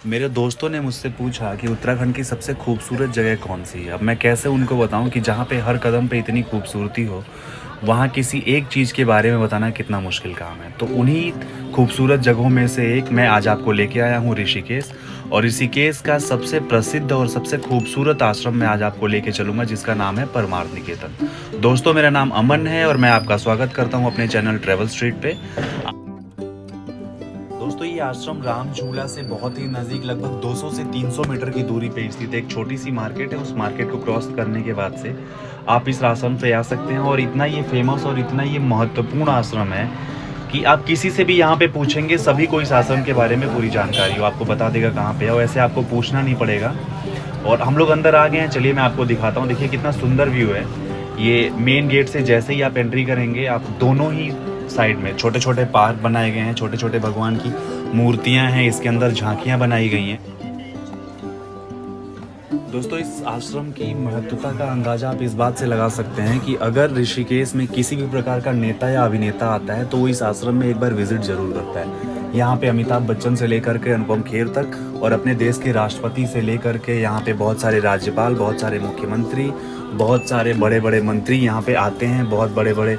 मेरे दोस्तों ने मुझसे पूछा कि उत्तराखंड की सबसे खूबसूरत जगह कौन सी है। अब मैं कैसे उनको बताऊं कि जहाँ पे हर कदम पे इतनी खूबसूरती हो, वहाँ किसी एक चीज़ के बारे में बताना कितना मुश्किल काम है। तो उन्हीं खूबसूरत जगहों में से एक मैं आज आपको लेके आया हूँ, ऋषिकेश। और ऋषिकेश का सबसे प्रसिद्ध और सबसे खूबसूरत आश्रम मैं आज आपको लेके चलूँगा, जिसका नाम है परमार्थ निकेतन। दोस्तों, मेरा नाम अमन है और मैं आपका स्वागत करता हूँ अपने चैनल ट्रैवल स्ट्रीट पे। दोस्तों, ये आश्रम राम झूला से बहुत ही नज़दीक, लगभग 200 से 300 मीटर की दूरी पे स्थित एक छोटी सी मार्केट है। उस मार्केट को क्रॉस करने के बाद से आप इस आश्रम पे आ सकते हैं। और इतना ये फेमस और इतना ये महत्वपूर्ण आश्रम है कि आप किसी से भी यहाँ पे पूछेंगे, सभी को इस आश्रम के बारे में पूरी जानकारी हो, आपको बता देगा कहाँ पे है। वैसे आपको पूछना नहीं पड़ेगा। और हम लोग अंदर आ गए हैं, चलिए मैं आपको दिखाता हूँ। देखिए कितना सुंदर व्यू है। ये मेन गेट से जैसे ही आप एंट्री करेंगे, आप दोनों ही साइड में छोटे छोटे पार्क बनाए गए हैं, छोटे छोटे भगवान की मूर्तियां हैं, इसके अंदर झांकियां बनाई गई हैं। दोस्तों, इस आश्रम की महत्वता का अंदाजा आप इस बात से लगा सकते हैं कि अगर ऋषिकेश में किसी भी प्रकार का नेता या अभिनेता आता है तो वो इस आश्रम में एक बार विजिट जरूर करता है। यहाँ पे अमिताभ बच्चन से लेकर के अनुपम खेर तक, और अपने देश के राष्ट्रपति से लेकर के यहाँ पे बहुत सारे राज्यपाल, बहुत सारे मुख्यमंत्री, बहुत सारे बड़े बड़े मंत्री यहाँ पे आते हैं। बहुत बड़े बड़े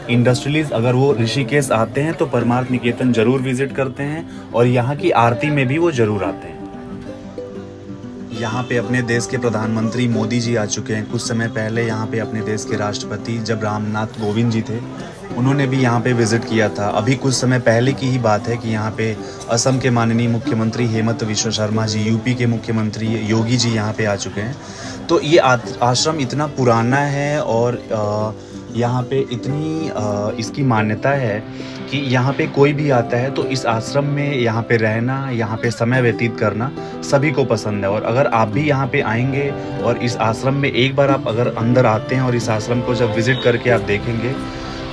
इंडस्ट्रियलिस्ट अगर वो ऋषिकेश आते हैं तो परमार्थ निकेतन जरूर विजिट करते हैं, और यहाँ की आरती में भी वो जरूर आते हैं। यहाँ पे अपने देश के प्रधानमंत्री मोदी जी आ चुके हैं। कुछ समय पहले यहाँ पे अपने देश के राष्ट्रपति जब रामनाथ कोविंद जी थे, उन्होंने भी यहाँ पे विजिट किया था। अभी कुछ समय पहले की ही बात है कि यहाँ पे असम के माननीय मुख्यमंत्री हेमंत विश्व शर्मा जी, यूपी के मुख्यमंत्री योगी जी यहाँ पे आ चुके हैं। तो ये आश्रम इतना पुराना है और यहाँ पे इतनी इसकी मान्यता है कि यहाँ पे कोई भी आता है तो इस आश्रम में यहाँ पे रहना, यहाँ पे समय व्यतीत करना सभी को पसंद है। और अगर आप भी यहाँ पे आएंगे और इस आश्रम में एक बार आप अगर अंदर आते हैं और इस आश्रम को जब विजिट करके आप देखेंगे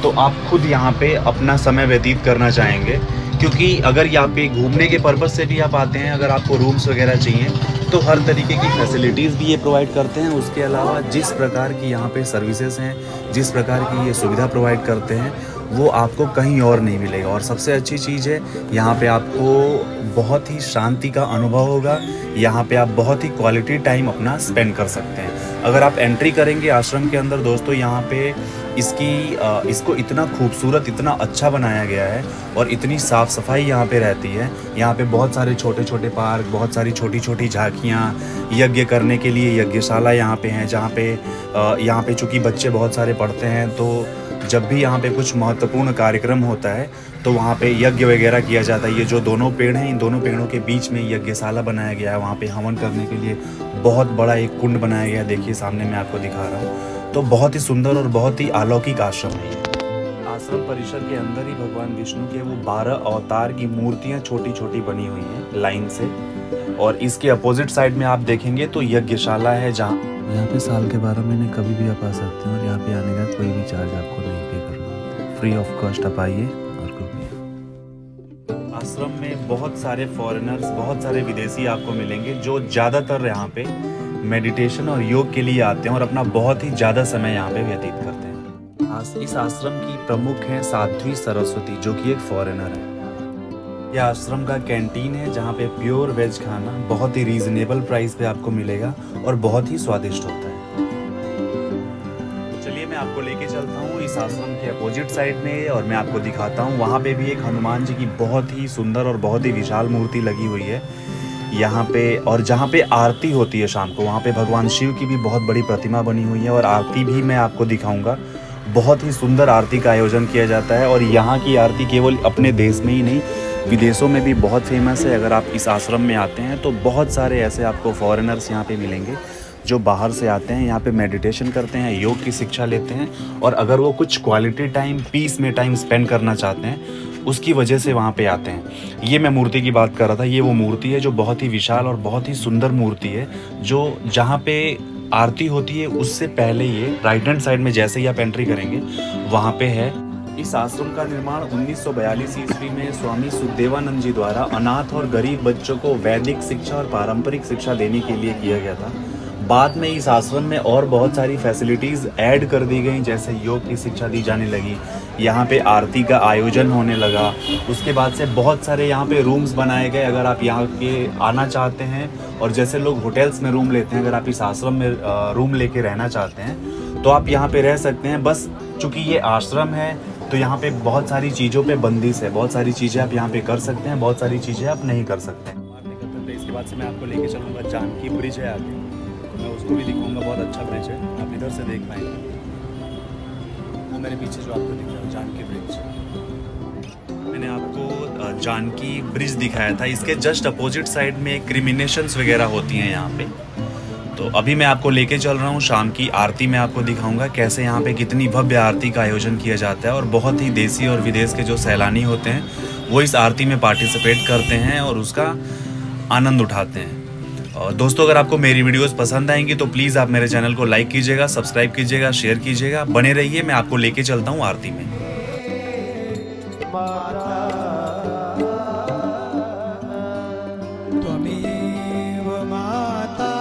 तो आप खुद यहाँ पे अपना समय व्यतीत करना चाहेंगे। क्योंकि अगर यहाँ पे घूमने के पर्पज़ से भी आप आते हैं, अगर आपको रूम्स वगैरह चाहिए तो हर तरीके की फैसिलिटीज़ भी ये प्रोवाइड करते हैं। उसके अलावा जिस प्रकार की यहाँ पे सर्विसेज हैं, जिस प्रकार की ये सुविधा प्रोवाइड करते हैं, वो आपको कहीं और नहीं मिलेगा। और सबसे अच्छी चीज़ है, यहाँ पे आपको बहुत ही शांति का अनुभव होगा। यहाँ पे आप बहुत ही क्वालिटी टाइम अपना स्पेंड कर सकते हैं। अगर आप एंट्री करेंगे आश्रम के अंदर दोस्तों, यहाँ पे इसको इतना खूबसूरत, इतना अच्छा बनाया गया है और इतनी साफ़ सफाई यहाँ पे रहती है। यहाँ पे बहुत सारे छोटे छोटे पार्क, बहुत सारी छोटी छोटी झांकियाँ, यज्ञ करने के लिए यज्ञशाला यहाँ पे हैं, जहाँ पे चूँकि बच्चे बहुत सारे पढ़ते हैं, तो जब भी यहाँ पे कुछ महत्वपूर्ण कार्यक्रम होता है तो वहाँ पे यज्ञ वगैरह किया जाता है। ये जो दोनों पेड़ हैं, इन दोनों पेड़ों के बीच में यज्ञशाला बनाया गया है। वहाँ पे हवन करने के लिए बहुत बड़ा एक कुंड बनाया गया है। देखिए सामने मैं आपको दिखा रहा हूँ। तो बहुत ही सुंदर और बहुत ही अलौकिक आश्रम है ये। आश्रम परिसर के अंदर ही भगवान विष्णु के वो 12 अवतार की मूर्तियाँ छोटी छोटी बनी हुई हैं लाइन से। और इसके अपोजिट साइड में आप देखेंगे तो यज्ञशाला है, जहाँ यहाँ पे साल के 12 महीने कभी भी आप आ सकते हैं और यहाँ पे आने का कोई भी चार्ज आपको नहीं पे करना होता है। फ्री ऑफ कॉस्ट आप आइए और घूमिए। आश्रम में बहुत सारे फॉरेनर्स, बहुत सारे विदेशी आपको मिलेंगे जो ज़्यादातर यहाँ पे मेडिटेशन और योग के लिए आते हैं और अपना बहुत ही ज़्यादा समय यहाँ पे व्यतीत करते हैं। इस आश्रम की प्रमुख हैं साध्वी सरस्वती, जो कि एक फॉरेनर है। यह आश्रम का कैंटीन है जहाँ पे प्योर वेज खाना बहुत ही रीजनेबल प्राइस पे आपको मिलेगा और बहुत ही स्वादिष्ट होता है। चलिए मैं आपको लेके चलता हूँ इस आश्रम के अपोजिट साइड में और मैं आपको दिखाता हूँ। वहाँ पे भी एक हनुमान जी की बहुत ही सुंदर और बहुत ही विशाल मूर्ति लगी हुई है यहाँ पे। और जहाँ पे आरती होती है शाम को, वहाँ पे भगवान शिव की भी बहुत बड़ी प्रतिमा बनी हुई है और आरती भी मैं आपको दिखाऊंगा। बहुत ही सुंदर आरती का आयोजन किया जाता है और यहाँ की आरती केवल अपने देश में ही नहीं, विदेशों में भी बहुत फेमस है। अगर आप इस आश्रम में आते हैं तो बहुत सारे ऐसे आपको फॉरेनर्स यहाँ पे मिलेंगे जो बाहर से आते हैं, यहाँ पे मेडिटेशन करते हैं, योग की शिक्षा लेते हैं। और अगर वो कुछ क्वालिटी टाइम, पीस में टाइम स्पेंड करना चाहते हैं, उसकी वजह से वहाँ पे आते हैं। ये मैं मूर्ति की बात कर रहा था। ये वो मूर्ति है जो बहुत ही विशाल और बहुत ही सुंदर मूर्ति है, जो जहाँ पे आरती होती है उससे पहले ये राइट हैंड साइड में जैसे ही आप एंट्री करेंगे वहाँ पे है। इस आश्रम का निर्माण 1942 ईस्वी में स्वामी सुखदेवानंद जी द्वारा अनाथ और गरीब बच्चों को वैदिक शिक्षा और पारंपरिक शिक्षा देने के लिए किया गया था। बाद में इस आश्रम में और बहुत सारी फैसिलिटीज़ ऐड कर दी गई, जैसे योग की शिक्षा दी जाने लगी, यहाँ पे आरती का आयोजन होने लगा। उसके बाद से बहुत सारे यहाँ पे रूम्स बनाए गए। अगर आप यहाँ के आना चाहते हैं, और जैसे लोग होटल्स में रूम लेते हैं, अगर आप इस आश्रम में रूम लेके रहना चाहते हैं तो आप यहाँ पे रह सकते हैं। बस चूँकि ये आश्रम है तो यहाँ पे बहुत सारी चीज़ों पे बंदिश है। बहुत सारी चीज़ें आप यहाँ पे कर सकते हैं, बहुत सारी चीज़ें आप नहीं कर सकते हैं। इसके बाद से मैं आपको लेके चलूँगा, जानकी ब्रिज है आगे, तो मैं उसको भी दिखाऊंगा। बहुत अच्छा ब्रिज है, आप इधर से देख पाएंगे। वो मेरे पीछे जो आपको दिख रहा है जानकी ब्रिज, मैंने आपको जानकी ब्रिज दिखाया था। इसके जस्ट अपोजिट साइड में क्रिमिनेशंस वगैरह होती हैं यहाँ पे। तो अभी मैं आपको लेके चल रहा हूँ, शाम की आरती में आपको दिखाऊंगा कैसे यहाँ पे कितनी भव्य आरती का आयोजन किया जाता है। और बहुत ही देसी और विदेश के जो सैलानी होते हैं वो इस आरती में पार्टिसिपेट करते हैं और उसका आनंद उठाते हैं। और दोस्तों, अगर आपको मेरी वीडियोस पसंद आएंगी तो प्लीज़ आप मेरे चैनल को लाइक कीजिएगा, सब्सक्राइब कीजिएगा, शेयर कीजिएगा। बने रहिए, मैं आपको लेके चलता हूँ आरती में। त्वमेव माता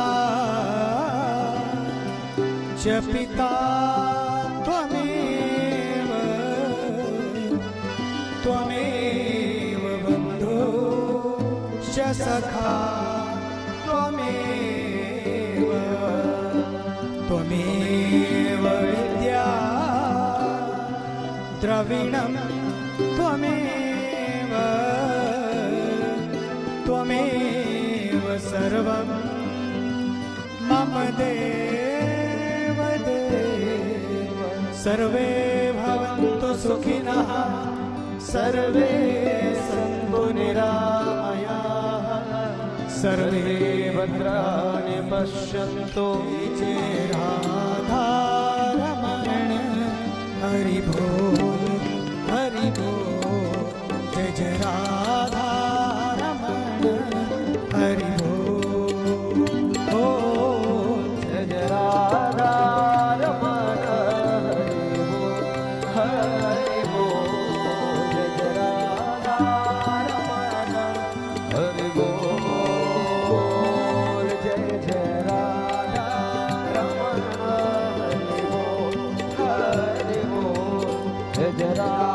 च पिता त्वमेव, त्वमेव बन्धु च सखा त्वमेव, त्वमेव विद्या द्रविणं त्वमेव, त्वमेव सर्वं मम देव देव। सर्वे भवन्तु सुखिनः, सर्वे सन्तु निरामयाः, सर्वे भद्राणि पश्यन्तु। जय राधा रमण हरि बोल, हरि बोल। जय जय राधा रमण हरि बोल, जय जय राधा रमण हरि बोल, हरि बोल। जय जय राधा रमण हरि बोल, जय जय राधा रमण हरि बोल, हरि बोल। जय जय राधा